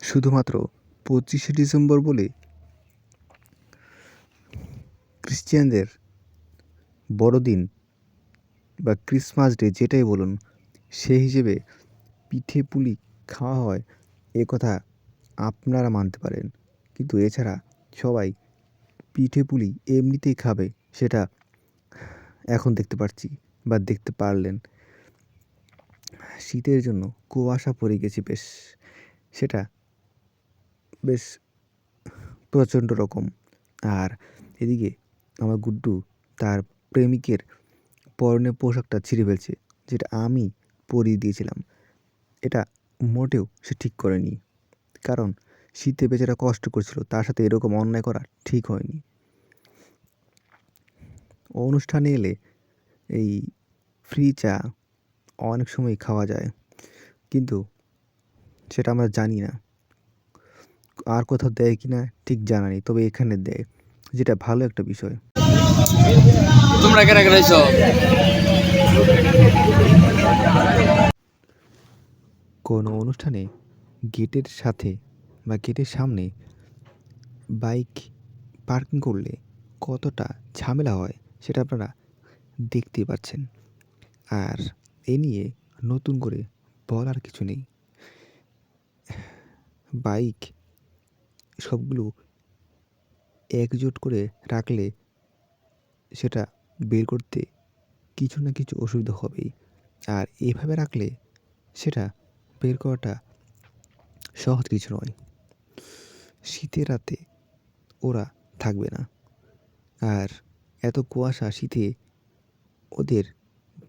শুধুমাত্র 25শে ডিসেম্বর বলে খ্রিস্টিয়ানদের বড়দিন বা ক্রিসমাস ডে যেটাই বলুন, সেই হিসেবে পিঠে পুলি খাওয়া হয় এ কথা আপনারা মানতে পারেন, কিন্তু এছাড়া সবাই পিঠে পুলি এমনিতেই খাবে সেটা এখন দেখতে পাচ্ছি বা দেখতে পারলেন। শীতের জন্য কুয়াশা পড়ে গেছে বেশ, সেটা বেশ প্রচণ্ড রকম। আর এদিকে আমার গুড্ডু তার প্রেমিকের পরনের পোশাকটা ছিঁড়ে ফেলছে, যেটা আমি পরিয়ে দিয়েছিলাম। এটা মোটেও সে ঠিক করেনি, কারণ শীতে বেচারা কষ্ট করছিল, তার সাথে এরকম অন্যায় করা ঠিক হয়নি। অনুষ্ঠানে এলে এই ফ্রি চা অনেক সময় খাওয়া যায়, কিন্তু সেটা আমরা জানি না আর কোথাও দেয় কি না ঠিক জানা নেই, তবে এখানে দেয়, যেটা ভালো একটা বিষয়। তোমরা কেন গেছো? কোনো অনুষ্ঠানে গেটের সাথে বা গেটের সামনে বাইক পার্কিং করলে কতটা ঝামেলা হয় সেটা আপনারা দেখতেই পাচ্ছেন। আর এ নিয়ে নতুন করে বলার কিছু নেই। বাইক সবগুলো একজোট করে রাখলে সেটা বের করতে কিছু না কিছু অসুবিধা হবেই, আর এভাবে রাখলে সেটা বের করাটা সহজ কিছু নয়। শীতের রাতে ওরা থাকবে না, আর এত কুয়াশা শীতে ওদের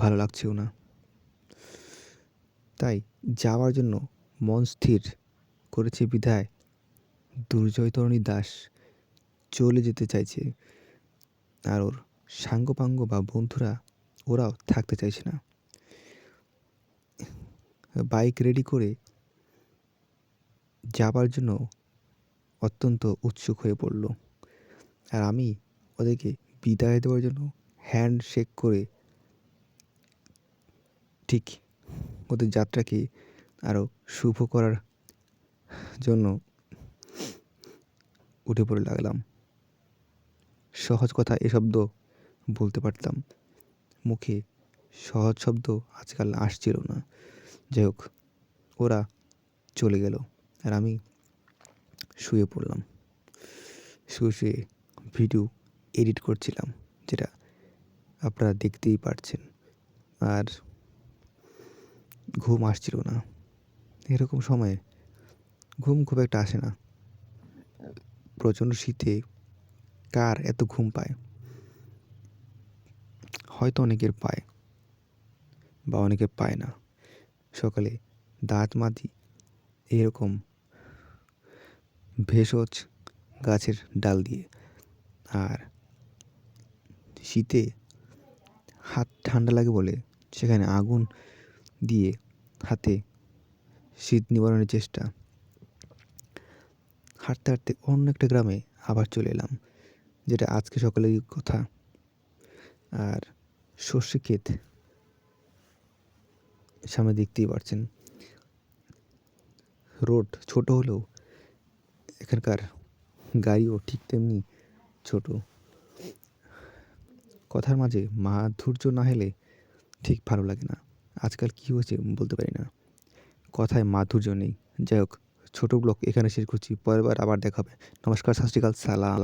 ভালো লাগছেও না, তাই যাওয়ার জন্য মন স্থির করেছে বিধায় দুর্জয়তরণী দাস চলে যেতে চাইছে, আর ওর সাঙ্গপাঙ্গ বা বন্ধুরা ওরাও থাকতে চাইছে না। বাইক রেডি করে যাবার জন্য অত্যন্ত উৎসুক হয়ে পড়ল, আর আমি ওদেরকে বিদায় দেওয়ার জন্য হ্যান্ড শেক করে ঠিক ওদের যাত্রাকে আরও শুভ করার জন্য উঠে পড়ে লাগলাম। সহজ কথা এ শব্দ বলতে পারতাম, মুখে সহজ শব্দ আজকাল আসছিল না। যাই হোক, ওরা চলে গেল, আর আমি শুয়ে পড়লাম। শুয়ে শুয়ে ভিডিও এডিট করছিলাম, যেটা আপনারা দেখতেই পারছেন। আর ঘুম আসছিল না। এরকম সময়ে ঘুম খুব একটা আসে না। প্রচণ্ড শীতে কার এত ঘুম পায়? হয়তো অনেকের পায় বা অনেকের পায় না। সকালে দাঁত মাজি এরকম ভেষজ গাছের ডাল দিয়ে, আর শীতে হাত ঠান্ডা লাগে বলে সেখানে আগুন দিয়ে হাতে শীত নিবারণের চেষ্টা। হাঁটতে হাঁটতে অন্য একটা গ্রামে আবার চলে এলাম, যেটা আজকে সকালেরই কথা। আর সর্ষে ক্ষেত সামনে দেখতেই পারছেন। রোড ছোট হলেও এখানকার গাড়িও ঠিক তেমনি ছোট। কথার মাঝে মাধুর্য না হলে ঠিক ভালো লাগে না। আজকাল কী হয়েছে বলতে পারি না, কথায় মাধুর্য নেই। যাই হোক, ছোট ব্লগ এখানে শেষ করছি, পরের বার আবার দেখা হবে। নমস্কার, সত শ্রী আকাল, সালাম।